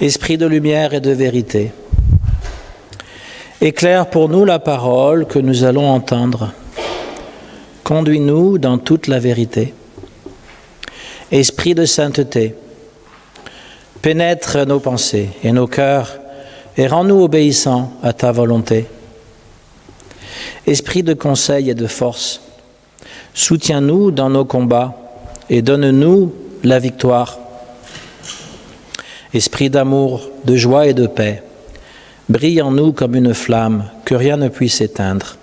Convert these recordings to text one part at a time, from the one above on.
Esprit de lumière et de vérité, éclaire pour nous la parole que nous allons entendre. Conduis-nous dans toute la vérité. Esprit de sainteté, pénètre nos pensées et nos cœurs et rends-nous obéissants à ta volonté. Esprit de conseil et de force, soutiens-nous dans nos combats et donne-nous la victoire. Esprit d'amour, de joie et de paix, brille en nous comme une flamme, que rien ne puisse éteindre.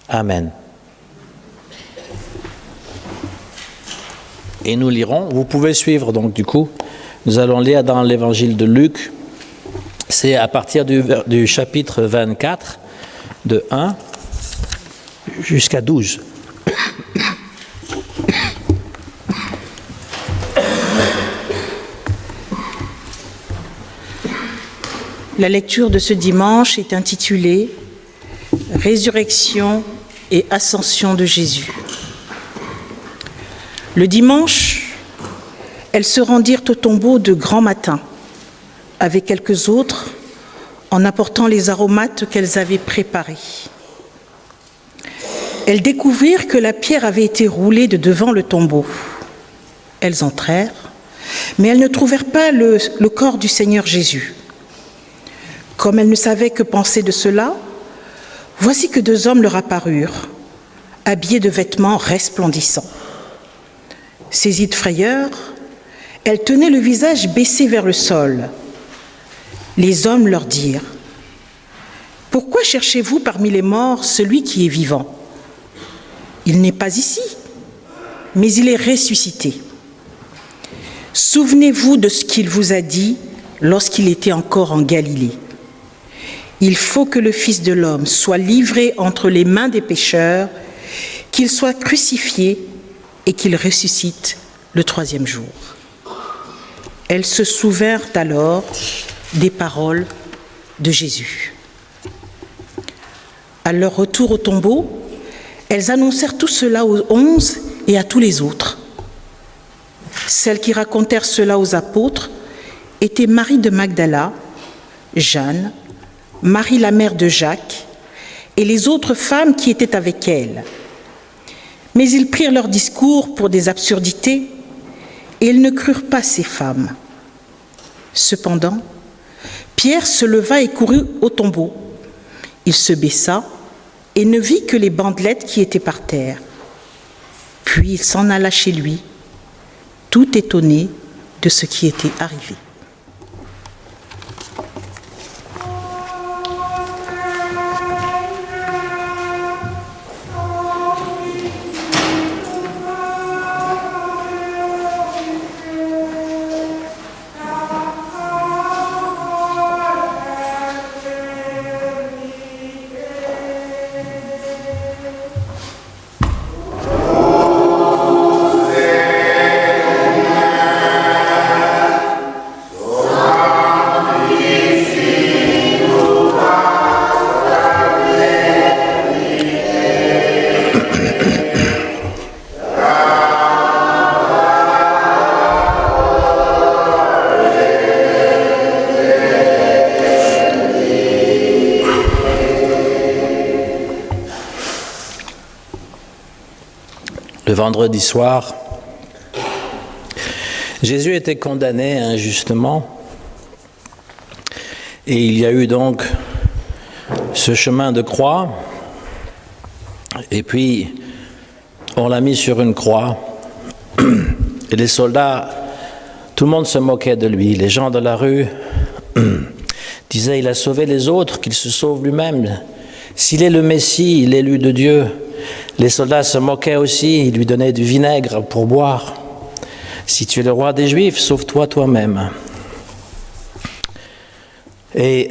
Amen. Et nous lirons, vous pouvez suivre donc du coup, nous allons lire dans l'évangile de Luc, c'est à partir du chapitre 24, de 1 jusqu'à 12. La lecture de ce dimanche est intitulée « Résurrection et ascension de Jésus ». Le dimanche, elles se rendirent au tombeau de grand matin, avec quelques autres, en apportant les aromates qu'elles avaient préparés. Elles découvrirent que la pierre avait été roulée de devant le tombeau. Elles entrèrent, mais elles ne trouvèrent pas le corps du Seigneur Jésus. Comme elles ne savaient que penser de cela, voici que 2 hommes leur apparurent, habillés de vêtements resplendissants. Saisies de frayeur, elles tenaient le visage baissé vers le sol. Les hommes leur dirent : « Pourquoi cherchez-vous parmi les morts celui qui est vivant ? Il n'est pas ici, mais il est ressuscité. Souvenez-vous de ce qu'il vous a dit lorsqu'il était encore en Galilée. Il faut que le Fils de l'homme soit livré entre les mains des pécheurs, qu'il soit crucifié et qu'il ressuscite le 3e jour. » Elles se souvinrent alors des paroles de Jésus. À leur retour au tombeau, elles annoncèrent tout cela aux 11 et à tous les autres. Celles qui racontèrent cela aux apôtres étaient Marie de Magdala, Jeanne, Marie la mère de Jacques et les autres femmes qui étaient avec elle. Mais ils prirent leur discours pour des absurdités et ils ne crurent pas ces femmes. Cependant, Pierre se leva et courut au tombeau. Il se baissa et ne vit que les bandelettes qui étaient par terre. Puis il s'en alla chez lui, tout étonné de ce qui était arrivé. Le vendredi soir, Jésus était condamné injustement et il y a eu donc ce chemin de croix et puis on l'a mis sur une croix et les soldats, tout le monde se moquait de lui, les gens de la rue disaient il a sauvé les autres, qu'il se sauve lui-même, s'il est le Messie, l'élu de Dieu. Les soldats se moquaient aussi, ils lui donnaient du vinaigre pour boire. Si tu es le roi des Juifs, sauve-toi toi-même. Et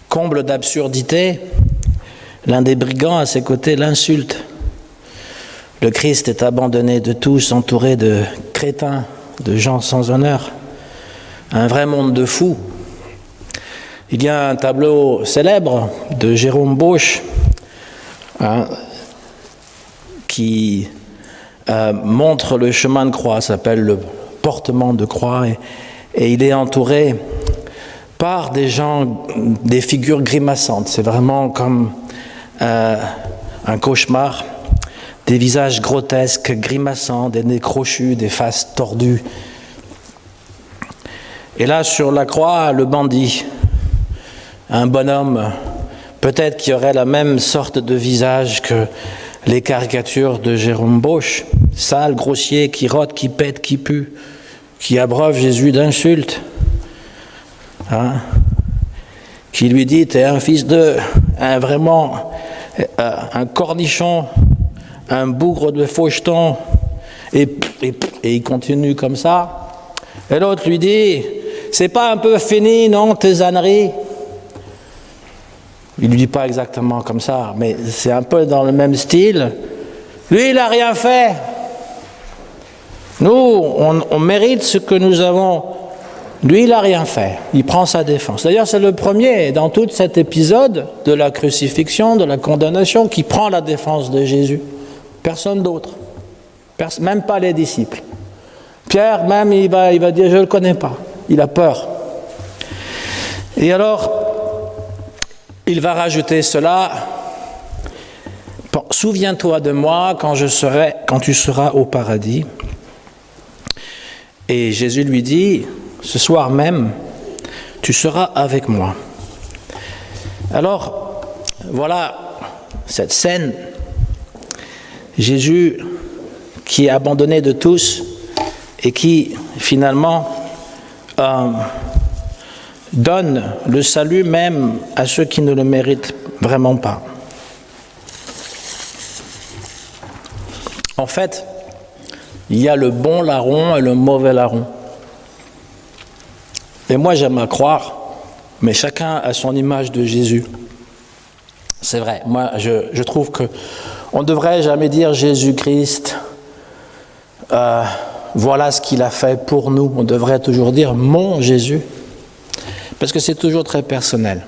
comble d'absurdité, l'un des brigands à ses côtés l'insulte. Le Christ est abandonné de tous, entouré de crétins, de gens sans honneur. Un vrai monde de fous. Il y a un tableau célèbre de Jérôme Bosch, qui montre le chemin de croix, s'appelle le portement de croix, Et il est entouré par des gens, des figures grimaçantes. C'est vraiment comme un cauchemar. Des visages grotesques, grimaçants, des nez crochus, des faces tordues. Et là, sur la croix, le bandit, un bonhomme, peut-être qui aurait la même sorte de visage que les caricatures de Jérôme Bosch, sale, grossier, qui rote, qui pète, qui pue, qui abreuve Jésus d'insultes, hein, qui lui dit « t'es un fils de... vraiment un cornichon, un bougre de faucheton », et il continue comme ça. Et l'autre lui dit « c'est pas un peu fini, non, tes âneries ?» Il ne lui dit pas exactement comme ça, mais c'est un peu dans le même style. Lui, il n'a rien fait. Nous, on mérite ce que nous avons. Lui, il n'a rien fait. Il prend sa défense. D'ailleurs, c'est le premier dans tout cet épisode de la crucifixion, de la condamnation, qui prend la défense de Jésus. Personne d'autre. Même pas les disciples. Pierre, même, il va dire, je ne le connais pas. Il a peur. Et alors, il va rajouter cela. Souviens-toi de moi quand tu seras au paradis. Et Jésus lui dit, ce soir même, tu seras avec moi. Alors, voilà cette scène. Jésus qui est abandonné de tous et qui finalement donne le salut même à ceux qui ne le méritent vraiment pas. En fait, il y a le bon larron et le mauvais larron. Et moi, j'aime à croire, mais chacun a son image de Jésus. C'est vrai, moi, je trouve qu'on ne devrait jamais dire Jésus-Christ, voilà ce qu'il a fait pour nous. On devrait toujours dire mon Jésus. Parce que c'est toujours très personnel.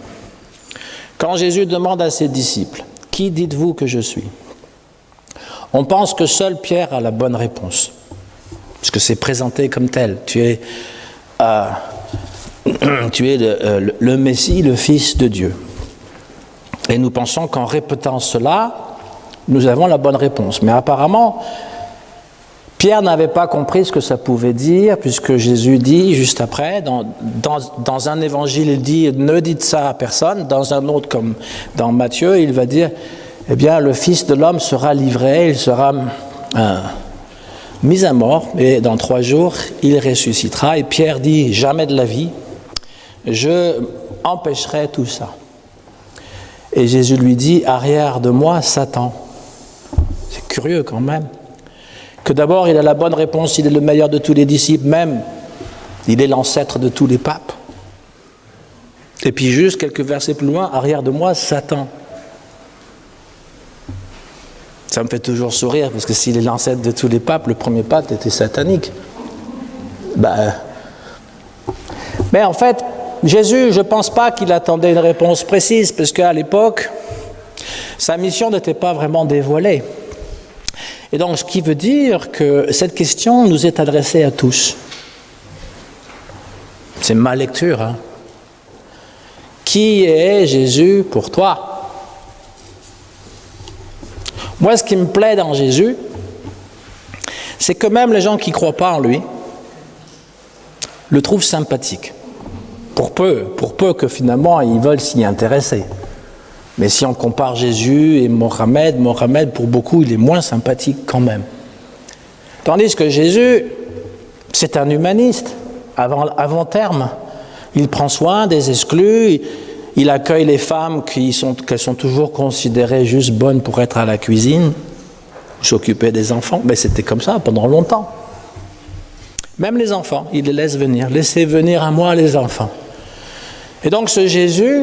Quand Jésus demande à ses disciples, « Qui dites-vous que je suis ?» On pense que seul Pierre a la bonne réponse. Parce que c'est présenté comme tel. Tu es le Messie, le Fils de Dieu. Et nous pensons qu'en répétant cela, nous avons la bonne réponse. Mais apparemment, Pierre n'avait pas compris ce que ça pouvait dire, puisque Jésus dit, juste après, dans un évangile, il dit « Ne dites ça à personne ». Dans un autre, comme dans Matthieu, il va dire « Eh bien, le Fils de l'homme sera livré, il sera mis à mort, et dans 3 jours, il ressuscitera. » Et Pierre dit « Jamais de la vie, je empêcherai tout ça. » Et Jésus lui dit « Arrière de moi, Satan ». C'est curieux quand même. Que d'abord, il a la bonne réponse, il est le meilleur de tous les disciples, même, il est l'ancêtre de tous les papes. Et puis juste quelques versets plus loin, arrière de moi, Satan. Ça me fait toujours sourire, parce que s'il est l'ancêtre de tous les papes, le premier pape était satanique. Mais en fait, Jésus, je ne pense pas qu'il attendait une réponse précise, parce qu'à l'époque, sa mission n'était pas vraiment dévoilée. Et donc, ce qui veut dire que cette question nous est adressée à tous. C'est ma lecture. Hein. Qui est Jésus pour toi ? Moi, ce qui me plaît dans Jésus, c'est que même les gens qui ne croient pas en lui le trouvent sympathique. Pour peu que finalement ils veulent s'y intéresser. Mais si on compare Jésus et Mohamed, pour beaucoup, il est moins sympathique quand même. Tandis que Jésus, c'est un humaniste, avant terme. Il prend soin des exclus, il accueille les femmes qu'elles sont toujours considérées juste bonnes pour être à la cuisine, s'occuper des enfants. Mais c'était comme ça pendant longtemps. Même les enfants, il les laisse venir. Laissez venir à moi les enfants. Et donc ce Jésus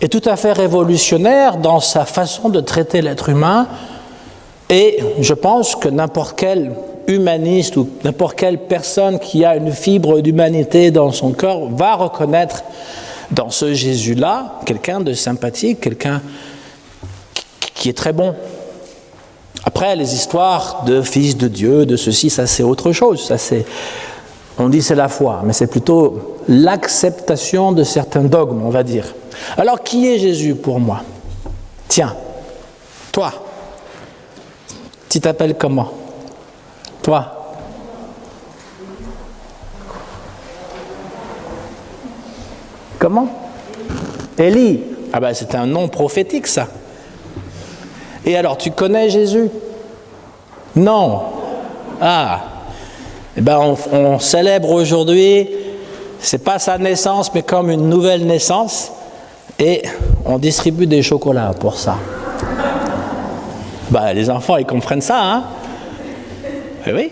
est tout à fait révolutionnaire dans sa façon de traiter l'être humain, et je pense que n'importe quel humaniste ou n'importe quelle personne qui a une fibre d'humanité dans son cœur va reconnaître dans ce Jésus-là quelqu'un de sympathique, quelqu'un qui est très bon. Après, les histoires de fils de Dieu, de ceci, ça c'est autre chose, ça c'est On dit c'est la foi, mais c'est plutôt l'acceptation de certains dogmes, on va dire. Alors, qui est Jésus pour moi? Tiens, toi, tu t'appelles comment? Toi? Comment? Élie. Ah ben c'est un nom prophétique ça. Et alors, tu connais Jésus? Non. Ah. Eh ben on célèbre aujourd'hui, c'est pas sa naissance, mais comme une nouvelle naissance, et on distribue des chocolats pour ça. Ben, les enfants, ils comprennent ça, hein? Eh oui.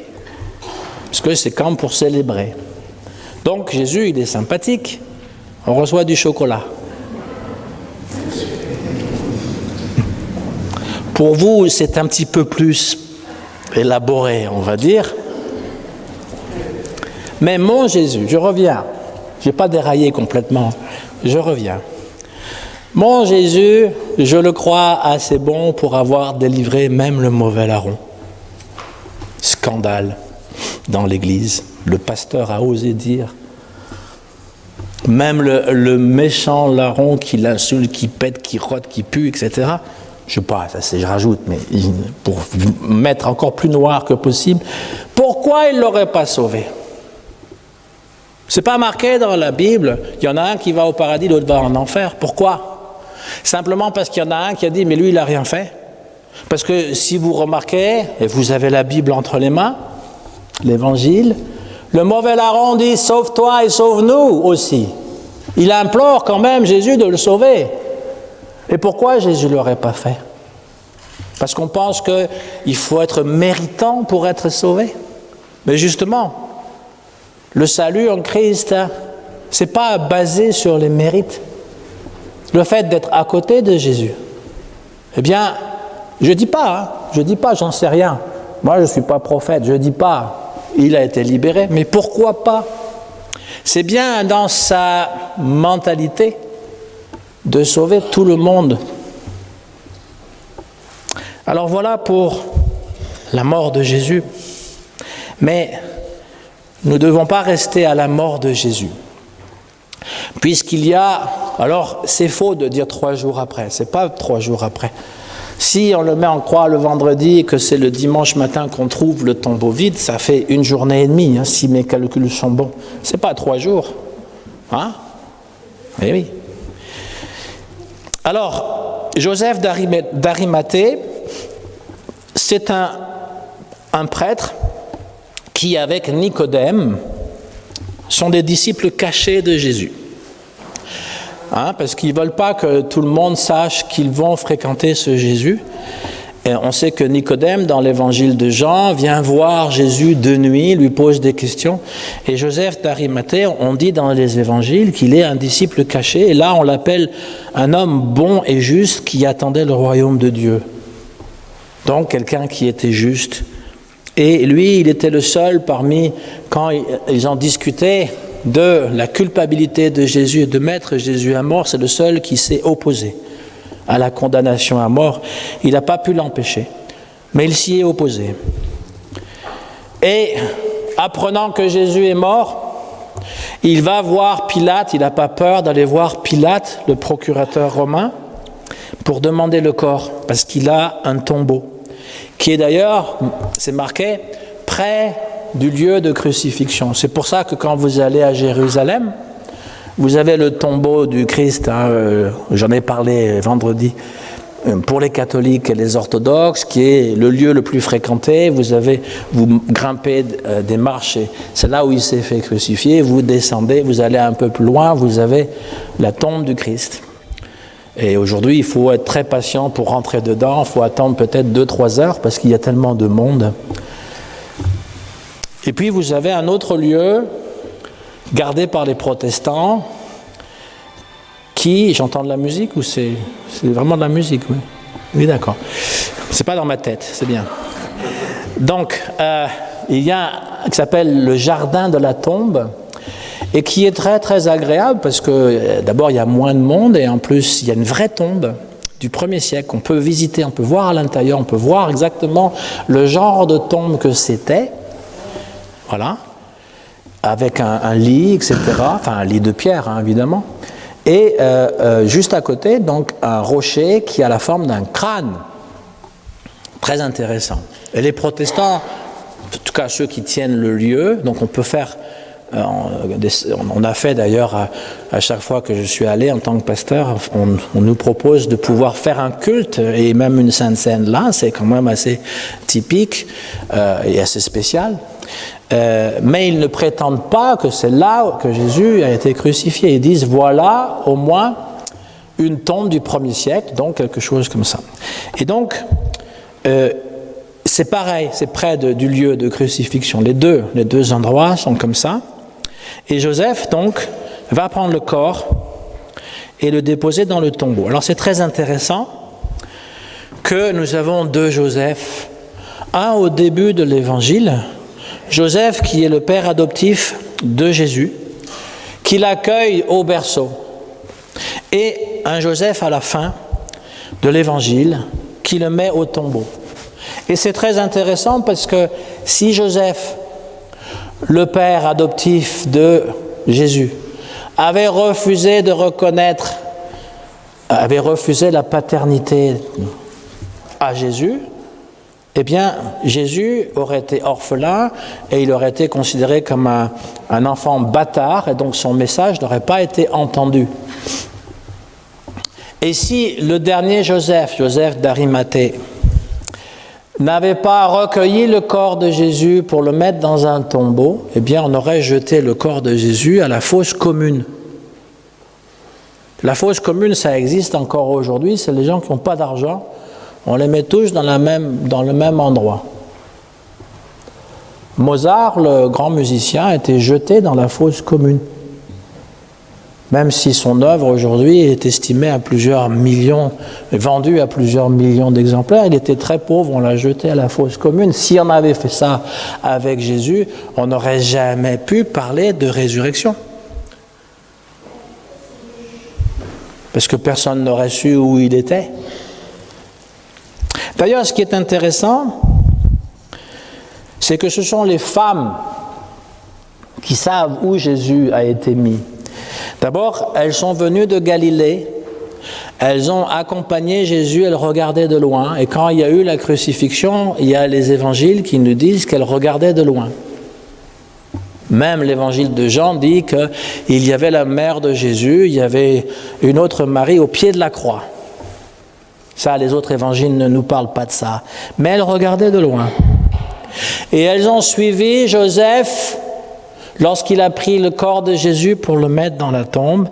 Parce que c'est comme pour célébrer. Donc, Jésus, il est sympathique. On reçoit du chocolat. Pour vous, c'est un petit peu plus élaboré, on va dire. Mais mon Jésus, je reviens. Je n'ai pas déraillé complètement. Je reviens. Mon Jésus, je le crois assez bon pour avoir délivré même le mauvais larron. Scandale dans l'église. Le pasteur a osé dire. Même le méchant larron qui l'insulte, qui pète, qui rote, qui pue, etc. Je sais pas, ça c'est, je rajoute, mais pour mettre encore plus noir que possible. Pourquoi il ne l'aurait pas sauvé? C'est pas marqué dans la Bible. Il y en a un qui va au paradis, l'autre va en enfer. Pourquoi? Simplement parce qu'il y en a un qui a dit, mais lui il n'a rien fait. Parce que si vous remarquez, et vous avez la Bible entre les mains, l'Évangile, le mauvais larron dit, sauve-toi et sauve-nous aussi. Il implore quand même Jésus de le sauver. Et pourquoi Jésus ne l'aurait pas fait? Parce qu'on pense qu'il faut être méritant pour être sauvé. Mais justement, le salut en Christ, ce n'est pas basé sur les mérites. Le fait d'être à côté de Jésus, eh bien, je ne dis pas, j'en sais rien. Moi, je ne suis pas prophète, je ne dis pas, il a été libéré, mais pourquoi pas? C'est bien dans sa mentalité de sauver tout le monde. Alors voilà pour la mort de Jésus. Mais nous ne devons pas rester à la mort de Jésus. Puisqu'il y a... Alors, c'est faux de dire 3 jours après. C'est pas 3 jours après. Si on le met en croix le vendredi et que c'est le dimanche matin qu'on trouve le tombeau vide, ça fait 1 journée et demie, hein, si mes calculs sont bons. C'est pas 3 jours. Hein? Eh oui. Alors, Joseph d'Arimathée, c'est un prêtre qui, avec Nicodème, sont des disciples cachés de Jésus. Hein, parce qu'ils ne veulent pas que tout le monde sache qu'ils vont fréquenter ce Jésus. Et on sait que Nicodème, dans l'évangile de Jean, vient voir Jésus de nuit, lui pose des questions. Et Joseph d'Arimathée, on dit dans les évangiles qu'il est un disciple caché. Et là, on l'appelle un homme bon et juste qui attendait le royaume de Dieu. Donc, quelqu'un qui était juste. Et lui, il était le seul parmi, quand ils ont discuté de la culpabilité de Jésus et de mettre Jésus à mort, c'est le seul qui s'est opposé à la condamnation à mort. Il n'a pas pu l'empêcher, mais il s'y est opposé. Et apprenant que Jésus est mort, il va voir Pilate, il n'a pas peur d'aller voir Pilate, le procurateur romain, pour demander le corps, parce qu'il a un tombeau, qui est d'ailleurs, c'est marqué, près du lieu de crucifixion. C'est pour ça que quand vous allez à Jérusalem, vous avez le tombeau du Christ, hein, j'en ai parlé vendredi, pour les catholiques et les orthodoxes, qui est le lieu le plus fréquenté. Vous grimpez des marches, et c'est là où il s'est fait crucifier, vous descendez, vous allez un peu plus loin, vous avez la tombe du Christ. Et aujourd'hui, il faut être très patient pour rentrer dedans, il faut attendre peut-être 2-3 heures, parce qu'il y a tellement de monde. Et puis vous avez un autre lieu, gardé par les protestants, qui... J'entends de la musique ou c'est vraiment de la musique? Oui, oui, d'accord. C'est pas dans ma tête, c'est bien. Donc, il y a qui s'appelle le jardin de la tombe, et qui est très très agréable, parce que d'abord il y a moins de monde, et en plus il y a une vraie tombe du 1er siècle. On peut visiter, on peut voir à l'intérieur, on peut voir exactement le genre de tombe que c'était. Voilà. avec un lit, etc., enfin un lit de pierre, hein, évidemment, et juste à côté, donc, un rocher qui a la forme d'un crâne. Très intéressant. Et les protestants, en tout cas ceux qui tiennent le lieu, donc on peut faire, on a fait d'ailleurs à chaque fois que je suis allé en tant que pasteur, on nous propose de pouvoir faire un culte et même une sainte scène là, c'est quand même assez typique et assez spécial. Mais ils ne prétendent pas que c'est là que Jésus a été crucifié. Ils disent voilà au moins une tombe du 1er siècle, donc quelque chose comme ça. Et donc c'est pareil, c'est près du lieu de crucifixion. Les deux endroits sont comme ça. Et Joseph, donc, va prendre le corps et le déposer dans le tombeau. Alors c'est très intéressant que nous avons deux Joseph. Un au début de l'Évangile, Joseph qui est le père adoptif de Jésus, qui l'accueille au berceau. Et un Joseph à la fin de l'Évangile qui le met au tombeau. Et c'est très intéressant parce que si Joseph, le père adoptif de Jésus, avait refusé de reconnaître, avait refusé la paternité à Jésus, eh bien, Jésus aurait été orphelin et il aurait été considéré comme un enfant bâtard et donc son message n'aurait pas été entendu. Et si le dernier Joseph d'Arimathée, n'avait pas recueilli le corps de Jésus pour le mettre dans un tombeau, eh bien on aurait jeté le corps de Jésus à la fosse commune. La fosse commune, ça existe encore aujourd'hui, c'est les gens qui n'ont pas d'argent, on les met tous dans le même endroit. Mozart, le grand musicien, a été jeté dans la fosse commune. Même si son œuvre aujourd'hui est estimée à plusieurs millions, vendue à plusieurs millions d'exemplaires, il était très pauvre, on l'a jeté à la fosse commune. Si on avait fait ça avec Jésus, on n'aurait jamais pu parler de résurrection. Parce que personne n'aurait su où il était. D'ailleurs, ce qui est intéressant, c'est que ce sont les femmes qui savent où Jésus a été mis. D'abord, elles sont venues de Galilée, elles ont accompagné Jésus, elles regardaient de loin, et quand il y a eu la crucifixion, il y a les évangiles qui nous disent qu'elles regardaient de loin. Même l'évangile de Jean dit qu'il y avait la mère de Jésus, il y avait une autre Marie au pied de la croix. Ça, les autres évangiles ne nous parlent pas de ça, mais elles regardaient de loin. Et elles ont suivi Joseph lorsqu'il a pris le corps de Jésus pour le mettre dans la tombe.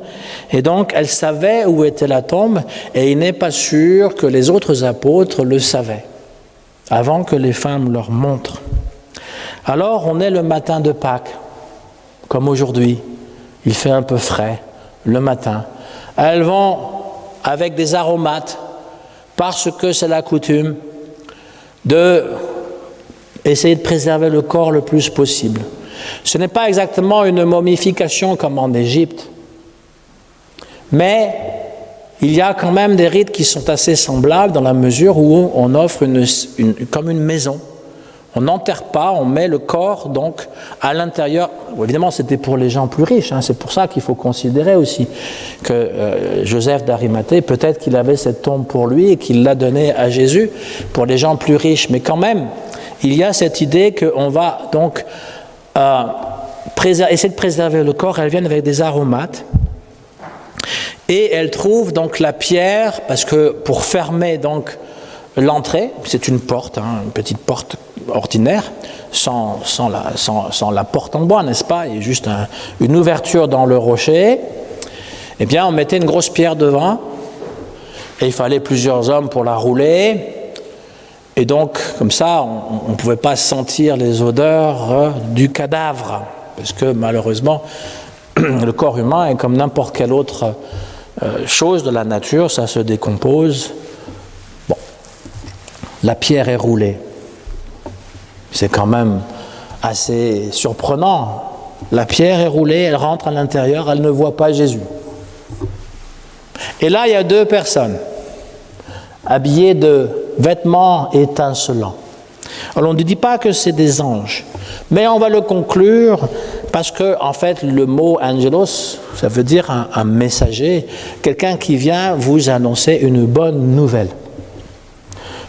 Et donc, elles savaient où était la tombe, et il n'est pas sûr que les autres apôtres le savaient, avant que les femmes leur montrent. Alors, on est le matin de Pâques, comme aujourd'hui. Il fait un peu frais, le matin. Elles vont avec des aromates, parce que c'est la coutume, d'essayer de préserver le corps le plus possible. Ce n'est pas exactement une momification comme en Égypte, mais il y a quand même des rites qui sont assez semblables dans la mesure où on offre comme une maison. On n'enterre pas, on met le corps donc à l'intérieur. Évidemment, c'était pour les gens plus riches, hein, c'est pour ça qu'il faut considérer aussi que Joseph d'Arimathée, peut-être qu'il avait cette tombe pour lui et qu'il l'a donnée à Jésus pour les gens plus riches, mais quand même, il y a cette idée qu'on va donc essayer de préserver le corps. Elles viennent avec des aromates et elles trouvent donc la pierre, parce que pour fermer donc l'entrée, c'est une porte, hein, une petite porte ordinaire, sans la porte en bois, n'est-ce pas? Il y a juste une ouverture dans le rocher. Eh bien, on mettait une grosse pierre devant, et il fallait plusieurs hommes pour la rouler. Et donc, comme ça, on ne pouvait pas sentir les odeurs du cadavre, parce que malheureusement, le corps humain est comme n'importe quelle autre chose de la nature, ça se décompose. Bon, la pierre est roulée. C'est quand même assez surprenant. La pierre est roulée, elle rentre à l'intérieur, elle ne voit pas Jésus. Et là, il y a deux personnes, habillées de vêtements étincelants. Alors on ne dit pas que c'est des anges, mais on va le conclure parce que, en fait, le mot angelos, ça veut dire un messager, quelqu'un qui vient vous annoncer une bonne nouvelle.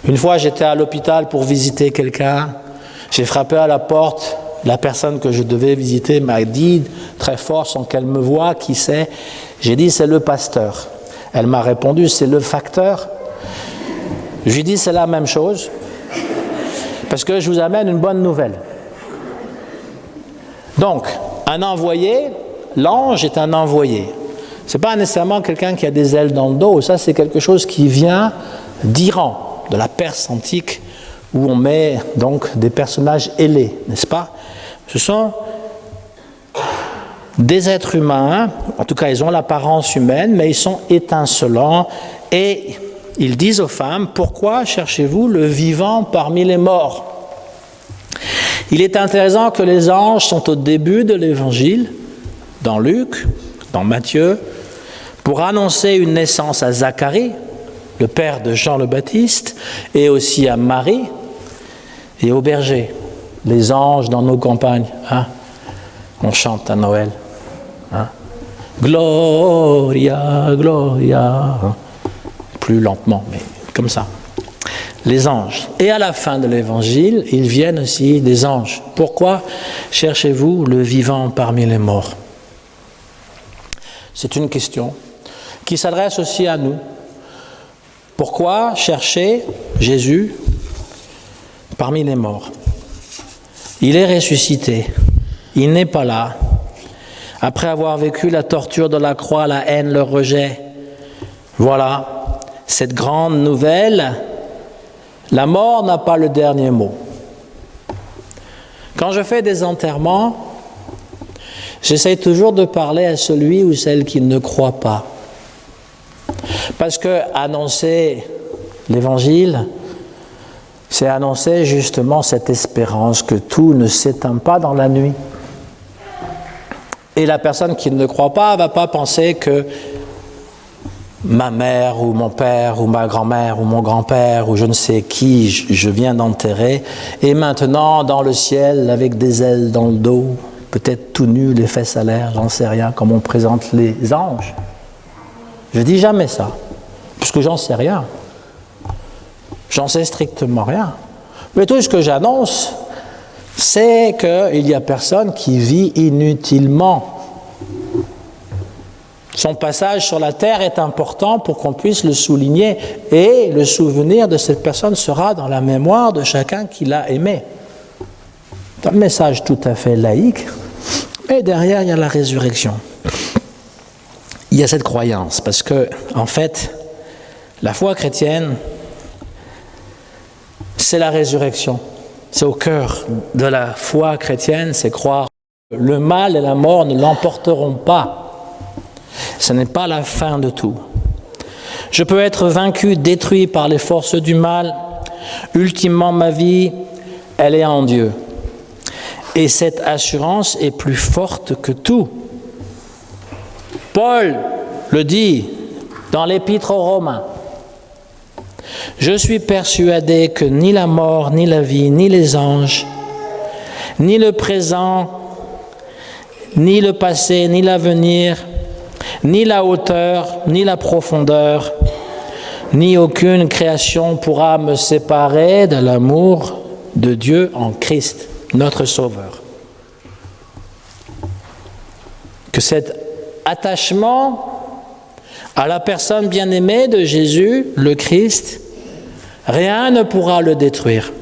Une fois, j'étais à l'hôpital pour visiter quelqu'un, j'ai frappé à la porte, la personne que je devais visiter m'a dit très fort, sans qu'elle me voie, qui c'est? J'ai dit, c'est le pasteur. Elle m'a répondu, c'est le facteur. Je lui ai dit, c'est la même chose, parce que je vous amène une bonne nouvelle. Donc, un envoyé, l'ange est un envoyé. Ce n'est pas nécessairement quelqu'un qui a des ailes dans le dos, ça c'est quelque chose qui vient d'Iran, de la Perse antique, où on met donc des personnages ailés, n'est-ce pas? Ce sont des êtres humains, en tout cas ils ont l'apparence humaine, mais ils sont étincelants et ils disent aux femmes, pourquoi cherchez-vous le vivant parmi les morts? Il est intéressant que les anges sont au début de l'évangile, dans Luc, dans Matthieu, pour annoncer une naissance à Zacharie, le père de Jean le Baptiste, et aussi à Marie et aux bergers, les anges dans nos campagnes. Hein? On chante à Noël. Hein? Gloria, Gloria. Hein? Plus lentement, mais comme ça. Les anges. Et à la fin de l'évangile, ils viennent aussi des anges. Pourquoi cherchez-vous le vivant parmi les morts? C'est une question qui s'adresse aussi à nous. Pourquoi chercher Jésus parmi les morts? Il est ressuscité. Il n'est pas là. Après avoir vécu la torture de la croix, la haine, le rejet, voilà, cette grande nouvelle, la mort n'a pas le dernier mot. Quand je fais des enterrements, j'essaie toujours de parler à celui ou celle qui ne croit pas. Parce que annoncer l'évangile, c'est annoncer justement cette espérance que tout ne s'éteint pas dans la nuit. Et la personne qui ne croit pas ne va pas penser que ma mère ou mon père ou ma grand-mère ou mon grand-père ou je ne sais qui je viens d'enterrer est maintenant dans le ciel avec des ailes dans le dos, peut-être tout nu, les fesses à l'air, j'en sais rien, comme on présente les anges. Je dis jamais ça, puisque j'en sais rien. J'en sais strictement rien. Mais tout ce que j'annonce, c'est qu'il n'y a personne qui vit inutilement. Son passage sur la terre est important pour qu'on puisse le souligner et le souvenir de cette personne sera dans la mémoire de chacun qui l'a aimé. C'est un message tout à fait laïque, mais derrière il y a la résurrection. Il y a cette croyance, parce que, en fait, la foi chrétienne, c'est la résurrection. C'est au cœur de la foi chrétienne, c'est croire que le mal et la mort ne l'emporteront pas. Ce n'est pas la fin de tout. Je peux être vaincu, détruit par les forces du mal. Ultimement, ma vie, elle est en Dieu. Et cette assurance est plus forte que tout. Paul le dit dans l'Épître aux Romains. Je suis persuadé que ni la mort, ni la vie, ni les anges, ni le présent, ni le passé, ni l'avenir, ni la hauteur, ni la profondeur, ni aucune création pourra me séparer de l'amour de Dieu en Christ, notre Sauveur. Que cet attachement à la personne bien-aimée de Jésus, le Christ, rien ne pourra le détruire.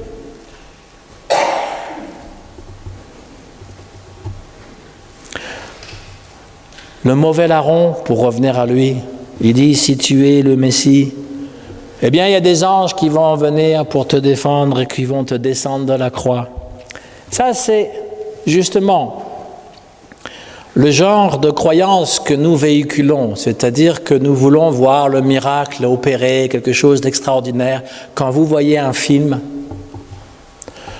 Le mauvais larron, pour revenir à lui, il dit, si tu es le Messie, eh bien il y a des anges qui vont venir pour te défendre et qui vont te descendre de la croix. Ça c'est justement le genre de croyance que nous véhiculons, c'est-à-dire que nous voulons voir le miracle opérer, quelque chose d'extraordinaire. Quand vous voyez un film,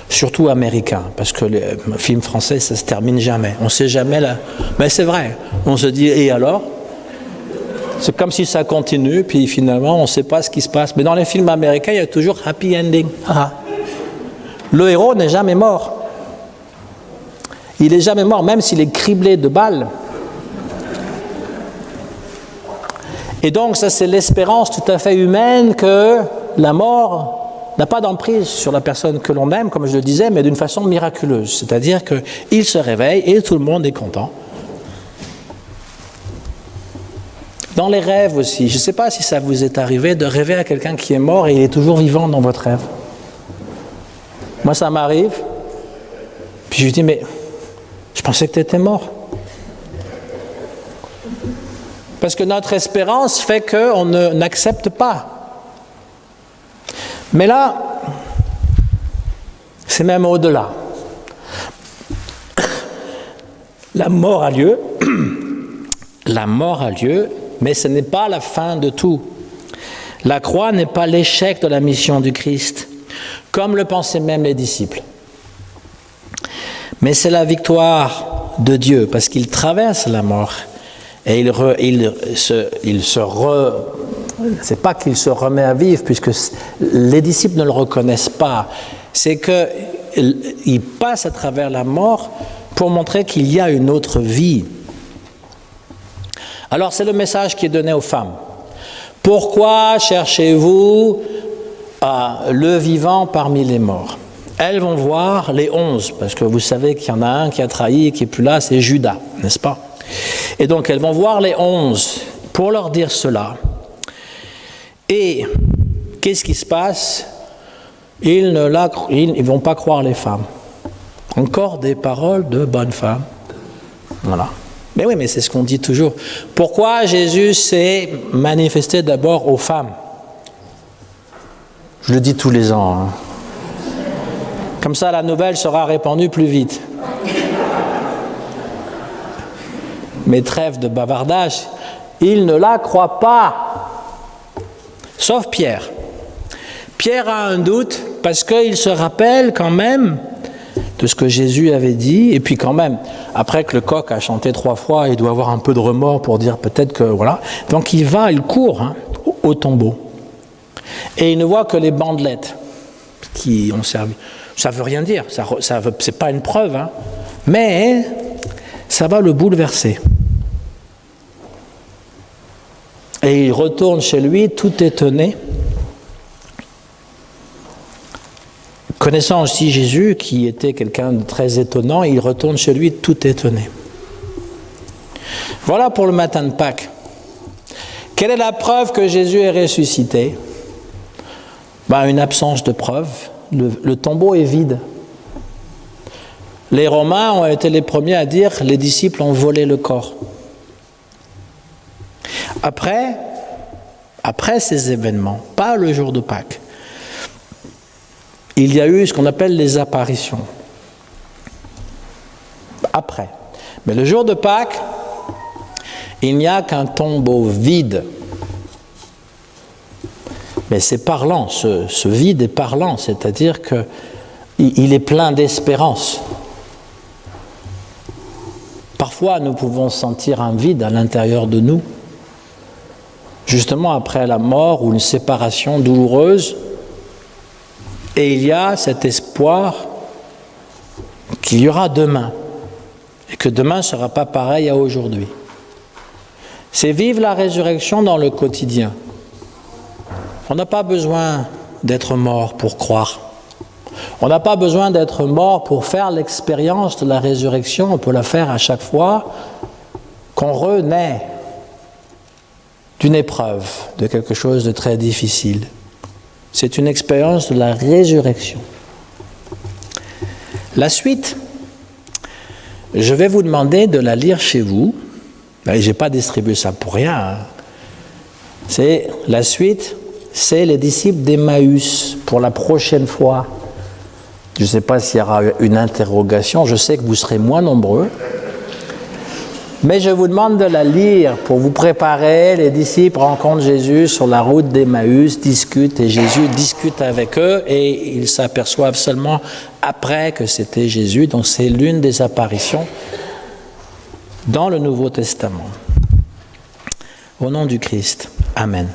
surtout américain, parce que les films français, ça se termine jamais. On ne sait jamais là. Mais c'est vrai. On se dit, et alors? C'est comme si ça continue, puis finalement, on ne sait pas ce qui se passe. Mais dans les films américains, il y a toujours happy ending. Ah. Le héros n'est jamais mort. Il n'est jamais mort, même s'il est criblé de balles. Et donc, ça, c'est l'espérance tout à fait humaine que la mort n'a pas d'emprise sur la personne que l'on aime, comme je le disais, mais d'une façon miraculeuse. C'est-à-dire qu'il se réveille et tout le monde est content. Dans les rêves aussi, je ne sais pas si ça vous est arrivé de rêver à quelqu'un qui est mort et il est toujours vivant dans votre rêve. Moi, ça m'arrive. Puis je lui dis, mais je pensais que tu étais mort. Parce que notre espérance fait qu'on n'accepte pas. Mais là, c'est même au-delà. La mort a lieu. La mort a lieu, mais ce n'est pas la fin de tout. La croix n'est pas l'échec de la mission du Christ, comme le pensaient même les disciples. Mais c'est la victoire de Dieu, parce qu'il traverse la mort. Et c'est pas qu'il se remet à vivre, puisque les disciples ne le reconnaissent pas. C'est qu'il passe à travers la mort pour montrer qu'il y a une autre vie. Alors c'est le message qui est donné aux femmes. Pourquoi cherchez-vous le vivant parmi les morts? Elles vont voir les 11, parce que vous savez qu'il y en a un qui a trahi et qui n'est plus là, c'est Judas, n'est-ce pas? Et donc elles vont voir les 11 pour leur dire cela. Et qu'est-ce qui se passe? Ils ne vont pas croire les femmes. Encore des paroles de bonnes femmes. Voilà. Mais oui, mais c'est ce qu'on dit toujours. Pourquoi Jésus s'est manifesté d'abord aux femmes? Je le dis tous les ans. Hein. Comme ça, la nouvelle sera répandue plus vite. Mais trêve de bavardage, ils ne la croient pas. Sauf Pierre. Pierre a un doute parce qu'il se rappelle quand même de ce que Jésus avait dit. Et puis quand même, après que le coq a chanté 3 fois, il doit avoir un peu de remords pour dire peut-être que voilà. Donc il court au tombeau. Et il ne voit que les bandelettes qui ont servi. Ça ne veut rien dire, c'est pas une preuve, hein. Mais ça va le bouleverser. Et il retourne chez lui tout étonné. Connaissant aussi Jésus, qui était quelqu'un de très étonnant, il retourne chez lui tout étonné. Voilà pour le matin de Pâques. Quelle est la preuve que Jésus est ressuscité? Une absence de preuve. Le tombeau est vide. Les Romains ont été les premiers à dire les disciples ont volé le corps. Après ces événements, pas le jour de Pâques, il y a eu ce qu'on appelle les apparitions. Après. Mais le jour de Pâques, il n'y a qu'un tombeau vide. Mais c'est parlant, ce vide est parlant, c'est-à-dire qu'il est plein d'espérance. Parfois, nous pouvons sentir un vide à l'intérieur de nous, justement après la mort ou une séparation douloureuse, et il y a cet espoir qu'il y aura demain, et que demain ne sera pas pareil à aujourd'hui. C'est vivre la résurrection dans le quotidien. On n'a pas besoin d'être mort pour croire. On n'a pas besoin d'être mort pour faire l'expérience de la résurrection. On peut la faire à chaque fois qu'on renaît d'une épreuve, de quelque chose de très difficile. C'est une expérience de la résurrection. La suite, je vais vous demander de la lire chez vous. Je n'ai pas distribué ça pour rien. Hein. C'est la suite. C'est les disciples d'Emmaüs pour la prochaine fois. Je ne sais pas s'il y aura une interrogation, je sais que vous serez moins nombreux. Mais je vous demande de la lire pour vous préparer. Les disciples rencontrent Jésus sur la route d'Emmaüs, discutent et Jésus discute avec eux et ils s'aperçoivent seulement après que c'était Jésus. Donc c'est l'une des apparitions dans le Nouveau Testament. Au nom du Christ. Amen.